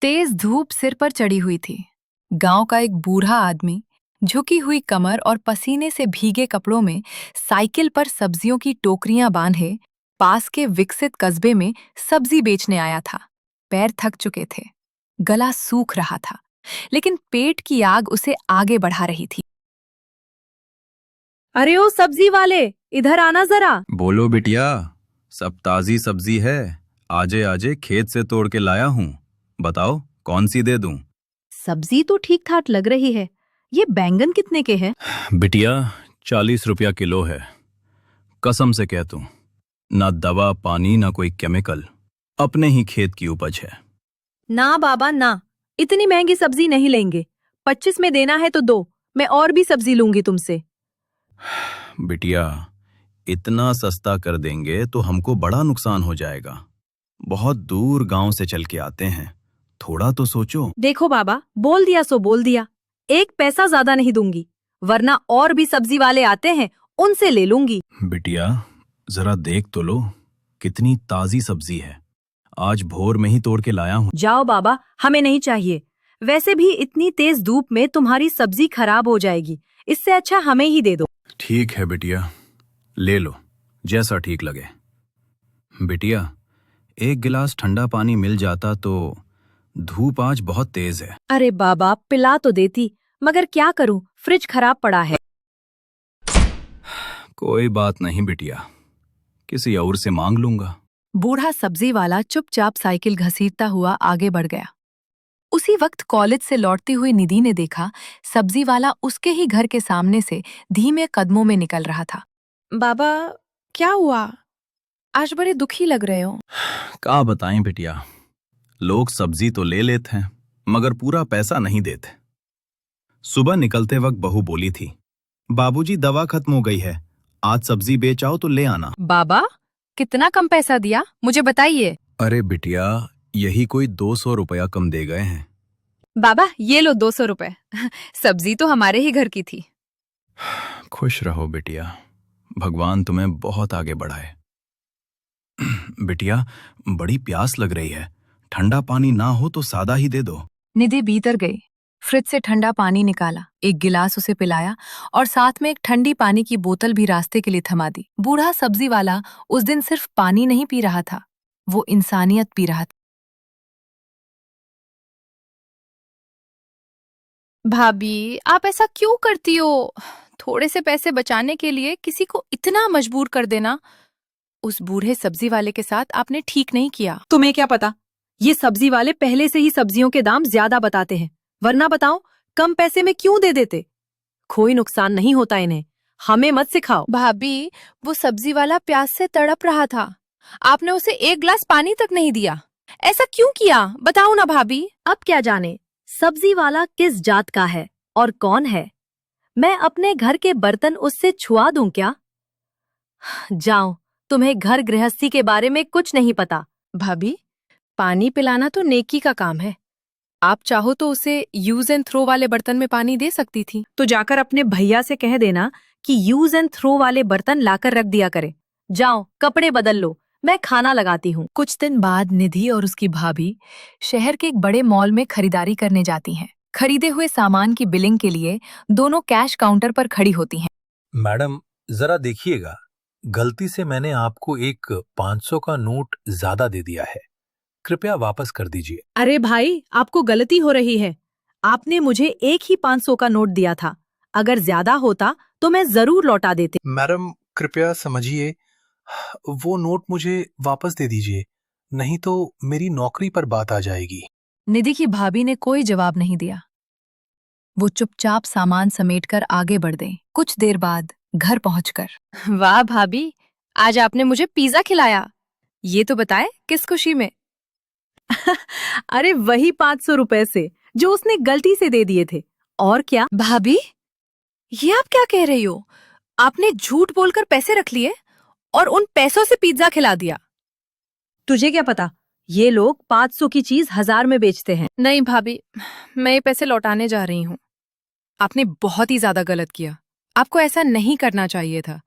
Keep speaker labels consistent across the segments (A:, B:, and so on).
A: तेज धूप सिर पर चढ़ी हुई थी। गांव का एक बूढ़ा आदमी झुकी हुई कमर और पसीने से भीगे कपड़ों में साइकिल पर सब्जियों की टोकरियां बांधे पास के विकसित कस्बे में सब्जी बेचने आया था। पैर थक चुके थे, गला सूख रहा था, लेकिन पेट की आग उसे आगे बढ़ा रही थी।
B: अरे ओ सब्जी वाले, इधर आना जरा।
C: बोलो बिटिया, सब ताजी सब्जी है। आजे आजे खेत से तोड़ के लाया हूँ। बताओ कौन सी दे दूं?
B: सब्जी तो ठीक ठाक लग रही है। ये बैंगन कितने के हैं?
C: बिटिया 40 रुपया किलो है। कसम से कहतूं, ना दवा पानी ना कोई केमिकल, अपने ही खेत की उपज है।
B: ना बाबा ना, इतनी महंगी सब्जी नहीं लेंगे। 25 में देना है तो दो, मैं और भी सब्जी लूंगी तुमसे।
C: बिटिया इतना सस्ता कर देंगे तो हमको बड़ा नुकसान हो जाएगा। बहुत दूर गांव से चल के आते हैं, थोड़ा तो सोचो।
B: देखो बाबा, बोल दिया सो बोल दिया। 1 पैसा ज्यादा नहीं दूंगी, वरना और भी सब्जी वाले आते हैं, उनसे ले लूंगी।
C: बिटिया जरा देख तो लो, कितनी ताजी सब्जी है। आज भोर में ही तोड़ के लाया हूँ।
B: जाओ बाबा, हमें नहीं चाहिए। वैसे भी इतनी तेज धूप में तुम्हारी सब्जी खराब हो जाएगी, इससे अच्छा हमें ही दे दो।
C: ठीक है बिटिया, ले लो, जैसा ठीक लगे। बिटिया 1 गिलास ठंडा पानी मिल जाता तो। धूप आज बहुत तेज है।
B: अरे बाबा, पिला तो देती, मगर क्या करूं, फ्रिज खराब पड़ा है।
C: कोई बात नहीं बिटिया, किसी और से मांग लूंगा।
A: बूढ़ा सब्जी वाला चुपचाप साइकिल घसीटता हुआ आगे बढ़ गया। उसी वक्त कॉलेज से लौटती हुई निधि ने देखा सब्जी वाला उसके ही घर के सामने से धीमे कदमों में निकल रहा था।
D: बाबा, क्या हुआ? आज बड़े दुखी लग रहे हो।
C: क्या बताएं बिटिया, लोग सब्जी तो ले लेते हैं मगर पूरा पैसा नहीं देते। सुबह निकलते वक्त बहू बोली थी, बाबूजी दवा खत्म हो गई है, आज सब्जी बेच आओ तो ले आना।
A: बाबा, कितना कम पैसा दिया, मुझे बताइए।
C: अरे बिटिया, यही कोई 200 रुपया कम दे गए हैं।
D: बाबा, ये लो 200 रुपए। सब्जी तो हमारे ही घर की थी।
C: खुश रहो बिटिया, भगवान तुम्हें बहुत आगे बढ़ाए। बिटिया बड़ी प्यास लग रही है, ठंडा पानी ना हो तो सादा ही दे दो।
A: निधि भीतर गई, फ्रिज से ठंडा पानी निकाला, एक गिलास उसे पिलाया और साथ में एक ठंडी पानी की बोतल भी रास्ते के लिए थमा दी। बूढ़ा सब्जी वाला उस दिन सिर्फ पानी नहीं पी रहा था, वो इंसानियत पी रहा था।
D: भाभी, आप ऐसा क्यों करती हो? थोड़े से पैसे बचाने के लिए किसी को इतना मजबूर कर देना, उस बूढ़े सब्जी वाले के साथ आपने ठीक नहीं किया।
B: तुम्हें क्या पता, ये सब्जी वाले पहले से ही सब्जियों के दाम ज्यादा बताते हैं, वरना बताओ कम पैसे में क्यों दे देते। कोई नुकसान नहीं होता इन्हें, हमें मत सिखाओ।
D: भाभी, वो सब्जी वाला प्यास से तड़प रहा था, आपने उसे 1 गिलास पानी तक नहीं दिया। ऐसा क्यों किया, बताओ ना भाभी।
B: अब क्या जाने सब्जी वाला किस जात का है और कौन है। मैं अपने घर के बर्तन उससे छुआ दूं क्या? जाओ, तुम्हें घर गृहस्थी के बारे में कुछ नहीं पता।
D: भाभी, पानी पिलाना तो नेकी का काम है। आप चाहो तो उसे यूज एंड थ्रो वाले बर्तन में पानी दे सकती थी।
B: तो जाकर अपने भैया से कह देना कि यूज एंड थ्रो वाले बर्तन लाकर रख दिया करे। जाओ, कपड़े बदल लो, मैं खाना लगाती हूँ।
A: कुछ दिन बाद निधि और उसकी भाभी शहर के एक बड़े मॉल में खरीदारी करने जाती हैं। खरीदे हुए सामान की बिलिंग के लिए दोनों कैश काउंटर पर खड़ी होती हैं।
E: मैडम जरा देखिएगा, गलती से मैंने आपको एक 500 का नोट ज्यादा दे दिया है, कृपया वापस कर दीजिए।
B: अरे भाई, आपको गलती हो रही है। आपने मुझे एक ही 500 का नोट दिया था, अगर ज्यादा होता तो मैं जरूर लौटा देती।
E: मैडम कृपया समझिए, वो नोट मुझे वापस दे दीजिए, नहीं तो मेरी नौकरी पर बात आ जाएगी।
A: निधि की भाभी ने कोई जवाब नहीं दिया। वो चुपचाप सामान समेटकर आगे बढ़ गई। कुछ देर बाद घर पहुंचकर,
D: वाह भाभी, आज आपने मुझे पिज्जा खिलाया। ये तो बताए किस खुशी में?
B: अरे वही 500 रुपए से जो उसने गलती से दे दिए थे, और क्या।
D: भाभी, ये आप क्या कह रही हो? आपने झूठ बोलकर पैसे रख लिए और उन पैसों से पिज्जा खिला दिया।
B: तुझे क्या पता, ये लोग 500 की चीज 1000 में बेचते हैं।
D: नहीं भाभी, मैं ये पैसे लौटाने जा रही हूँ। आपने बहुत ही ज्यादा गलत किया, आपको ऐसा नहीं करना चाहिए था।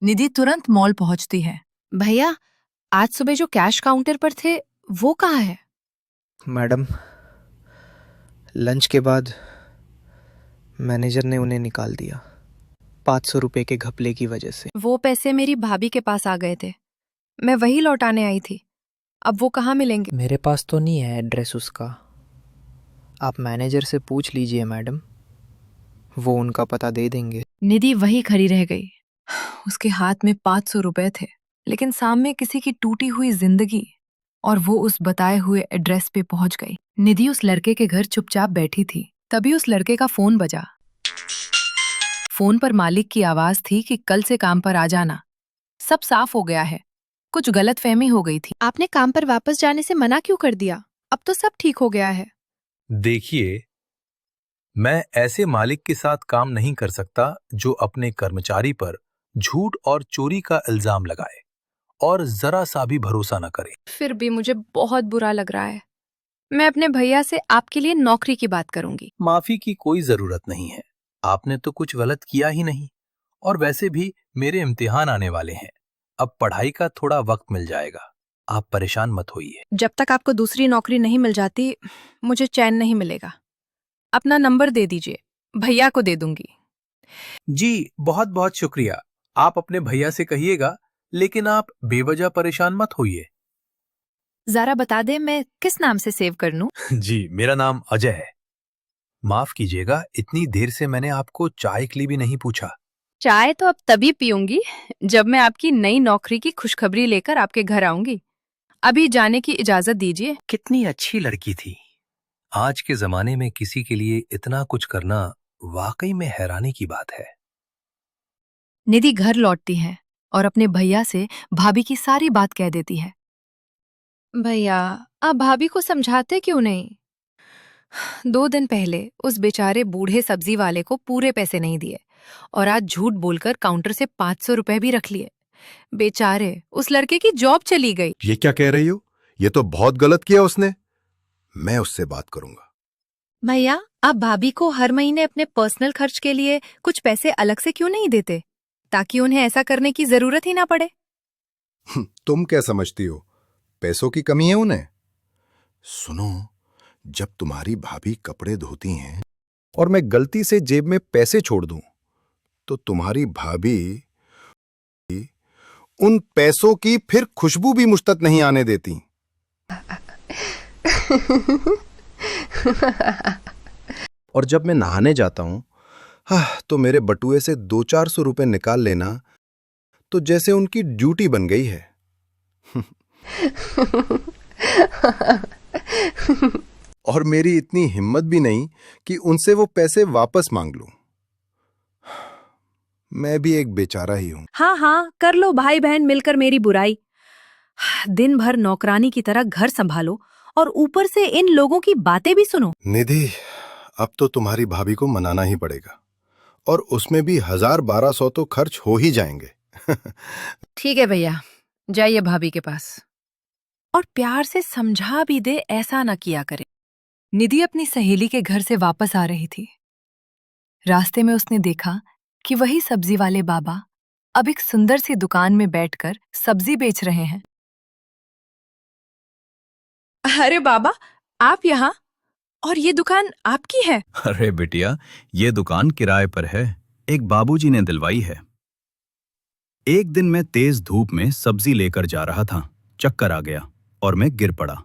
A: निधि तुरंत मॉल पहुंचती है।
D: भैया, आज सुबह जो कैश काउंटर पर थे वो कहाँ है?
F: मैडम, लंच के बाद मैनेजर ने उन्हें निकाल दिया, 500 रुपए के घपले की वजह से।
D: वो पैसे मेरी भाभी के पास आ गए थे, मैं वही लौटाने आई थी। अब वो कहाँ मिलेंगे?
F: मेरे पास तो नहीं है एड्रेस उसका, आप मैनेजर से पूछ लीजिए मैडम, वो उनका पता दे देंगे।
A: निधि वही खड़ी रह गई। उसके हाथ में 500 रुपए थे, लेकिन सामने किसी की टूटी हुई जिंदगी, और वो उस बताए हुए एड्रेस पे पहुंच गई। निधि उस लड़के के घर चुपचाप बैठी थी, तभी उस लड़के का फोन बजा। फोन पर मालिक की आवाज थी कि कल से काम पर आ जाना, सब साफ हो गया है, कुछ गलतफहमी हो गई थी।
D: आपने काम पर वापस जाने से मना क्यों कर दिया? अब तो सब ठीक हो गया है।
E: देखिए, मैं ऐसे मालिक के साथ काम नहीं कर सकता जो अपने कर्मचारी पर झूठ और चोरी का इल्जाम लगाए और जरा सा भी भरोसा न करे।
D: फिर भी मुझे बहुत बुरा लग रहा है। मैं अपने भैया से आपके लिए नौकरी की बात करूंगी।
E: माफी की कोई जरूरत नहीं है, आपने तो कुछ गलत किया ही नहीं, और वैसे भी मेरे इम्तिहान आने वाले हैं, अब पढ़ाई का थोड़ा वक्त मिल जाएगा, आप परेशान मत होइए।
D: जब तक आपको दूसरी नौकरी नहीं मिल जाती, मुझे चैन नहीं मिलेगा। अपना नंबर दे दीजिए, भैया को दे दूंगी।
E: जी बहुत बहुत शुक्रिया, आप अपने भैया से कहिएगा, लेकिन आप बेवजह परेशान मत होइए।
D: जरा बता दे मैं किस नाम से सेव कर लूं?
E: जी मेरा नाम अजय है। माफ कीजिएगा, इतनी देर से मैंने आपको चाय के लिए भी नहीं पूछा।
D: चाय तो अब तभी पीऊंगी जब मैं आपकी नई नौकरी की खुशखबरी लेकर आपके घर आऊंगी। अभी जाने की इजाजत दीजिए।
E: कितनी अच्छी लड़की थी। आज के जमाने में किसी के लिए इतना कुछ करना वाकई में हैरानी की बात है।
A: निधि घर लौटती है और अपने भैया से भाभी की सारी बात कह देती है।
D: भैया, आप भाभी को समझाते क्यों नहीं? 2 दिन पहले उस बेचारे बूढ़े सब्जी वाले को पूरे पैसे नहीं दिए और आज झूठ बोलकर काउंटर से 500 रुपए भी रख लिए। बेचारे, उस लड़के की जॉब चली गई।
G: ये क्या कह रही हो? ये तो बहुत गलत किया उसने। मैं उससे बात करूंगा।
D: भैया, आप भाभी को हर महीने अपने पर्सनल खर्च के लिए कुछ पैसे अलग से क्यों नहीं देते, ताकि उन्हें ऐसा करने की जरूरत ही ना पड़े?
G: तुम क्या समझती हो, पैसों की कमी है उन्हें? सुनो, जब तुम्हारी भाभी कपड़े धोती हैं और मैं गलती से जेब में पैसे छोड़ दूं, तो तुम्हारी भाभी उन पैसों की फिर खुशबू भी मुझ तक नहीं आने देती। और जब मैं नहाने जाता हूं, तो मेरे बटुए से 200-400 रुपए निकाल लेना तो जैसे उनकी ड्यूटी बन गई है। और मेरी इतनी हिम्मत भी नहीं कि उनसे वो पैसे वापस मांग लूं। मैं भी एक बेचारा ही हूं।
B: हाँ हाँ, कर लो भाई बहन मिलकर मेरी बुराई। दिन भर नौकरानी की तरह घर संभालो और ऊपर से इन लोगों की बातें भी सुनो।
G: निधि, अब तो तुम्हारी भाभी को मनाना ही पड़ेगा, और उसमें भी 1000-1200 तो खर्च हो ही जाएंगे।
A: ठीक है भैया, जाइए भाभी के पास और प्यार से समझा भी दे ऐसा न किया करे। निधि अपनी सहेली के घर से वापस आ रही थी। रास्ते में उसने देखा कि वही सब्जी वाले बाबा अब एक सुंदर सी दुकान में बैठकर सब्जी बेच रहे हैं।
D: अरे बाबा, आप यहाँ? और ये दुकान आपकी है?
C: अरे बिटिया, ये दुकान किराए पर है, एक बाबूजी ने दिलवाई है। एक दिन मैं तेज धूप में सब्जी लेकर जा रहा था, चक्कर आ गया और मैं गिर पड़ा।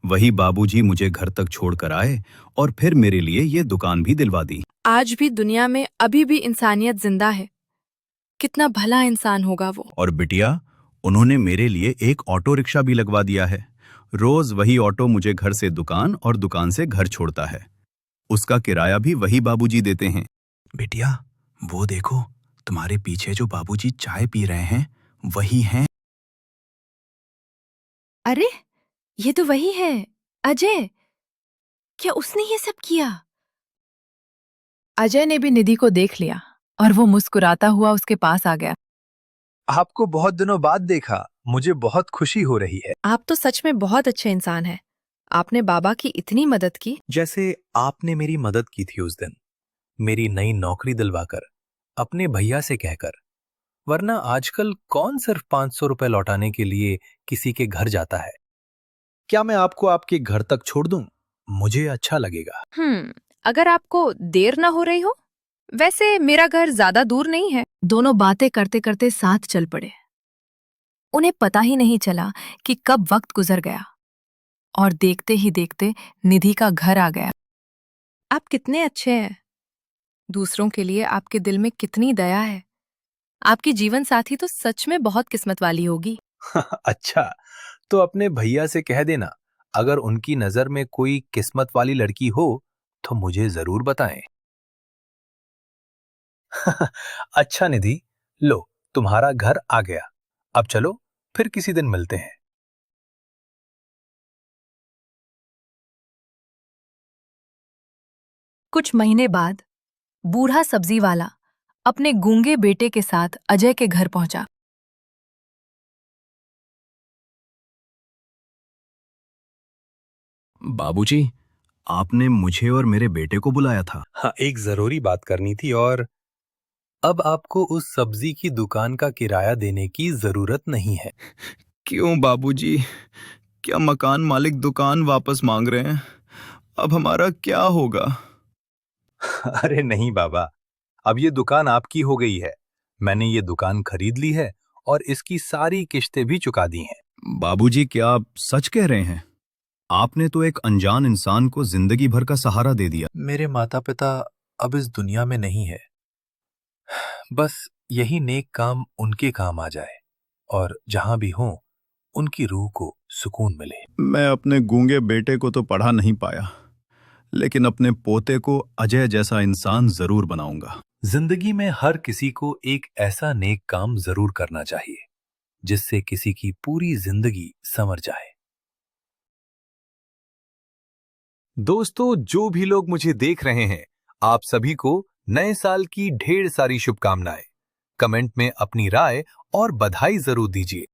C: वही बाबूजी मुझे घर तक छोड़कर आए और फिर मेरे लिए ये दुकान भी दिलवा दी।
D: आज भी दुनिया में अभी भी इंसानियत जिंदा है। कितना भला इंसान होगा वो।
C: और बिटिया, उन्होंने मेरे लिए एक ऑटो रिक्शा भी लगवा दिया है। रोज वही ऑटो मुझे घर से दुकान और दुकान से घर छोड़ता है। उसका किराया भी वही बाबूजी देते हैं। बिटिया, वो देखो, तुम्हारे पीछे जो बाबूजी चाय पी रहे हैं, वही हैं।
D: अरे, ये तो वही है, अजय। क्या उसने ये सब किया?
A: अजय ने भी निधि को देख लिया और वो मुस्कुराता हुआ उसके पास आ गया।
E: आपको बहुत दिनों बाद देखा, मुझे बहुत खुशी हो रही है।
D: आप तो सच में बहुत अच्छे इंसान हैं। आपने बाबा की इतनी मदद की।
E: जैसे आपने मेरी मदद की थी उस दिन, मेरी नई नौकरी दिलवाकर, अपने भैया से कहकर। वरना आजकल कौन सिर्फ 500 रुपए लौटाने के लिए किसी के घर जाता है। क्या मैं आपको आपके घर तक छोड़ दूं? मुझे अच्छा लगेगा।
D: अगर आपको देर ना हो रही हो। वैसे मेरा घर ज्यादा दूर नहीं है।
A: दोनों बातें करते करते साथ चल पड़े। उन्हें पता ही नहीं चला कि कब वक्त गुजर गया और देखते ही देखते निधि का घर आ गया।
D: आप कितने अच्छे हैं। दूसरों के लिए आपके दिल में कितनी दया है। आपकी जीवन साथी तो सच में बहुत किस्मत वाली होगी।
E: अच्छा, तो अपने भैया से कह देना, अगर उनकी नजर में कोई किस्मत वाली लड़की हो तो मुझे जरूर बताएं। अच्छा निधि, लो तुम्हारा घर आ गया। अब चलो फिर किसी दिन मिलते हैं।
A: कुछ महीने बाद बूढ़ा सब्जी वाला अपने गूंगे बेटे के साथ अजय के घर पहुंचा।
C: बाबूजी, आपने मुझे और मेरे बेटे को बुलाया था।
E: हाँ, एक जरूरी बात करनी थी और अब आपको उस सब्जी की दुकान का किराया देने की जरूरत नहीं है।
C: क्यों बाबूजी? क्या मकान मालिक दुकान वापस मांग रहे हैं? अब हमारा क्या होगा?
E: अरे नहीं बाबा, अब ये दुकान आपकी हो गई है। मैंने ये दुकान खरीद ली है और इसकी सारी किश्तें भी चुका दी हैं।
C: बाबूजी, क्या आप सच कह रहे हैं? आपने तो एक अनजान इंसान को जिंदगी भर का सहारा दे दिया।
E: मेरे माता पिता अब इस दुनिया में नहीं है। बस यही नेक काम उनके काम आ जाए और जहां भी हों उनकी रूह को सुकून मिले।
C: मैं अपने गूंगे बेटे को तो पढ़ा नहीं पाया, लेकिन अपने पोते को अजय जैसा इंसान जरूर बनाऊंगा।
E: जिंदगी में हर किसी को एक ऐसा नेक काम जरूर करना चाहिए जिससे किसी की पूरी जिंदगी संवर जाए। दोस्तों, जो भी लोग मुझे देख रहे हैं, आप सभी को नए साल की ढेर सारी शुभकामनाएं। कमेंट में अपनी राय और बधाई जरूर दीजिए।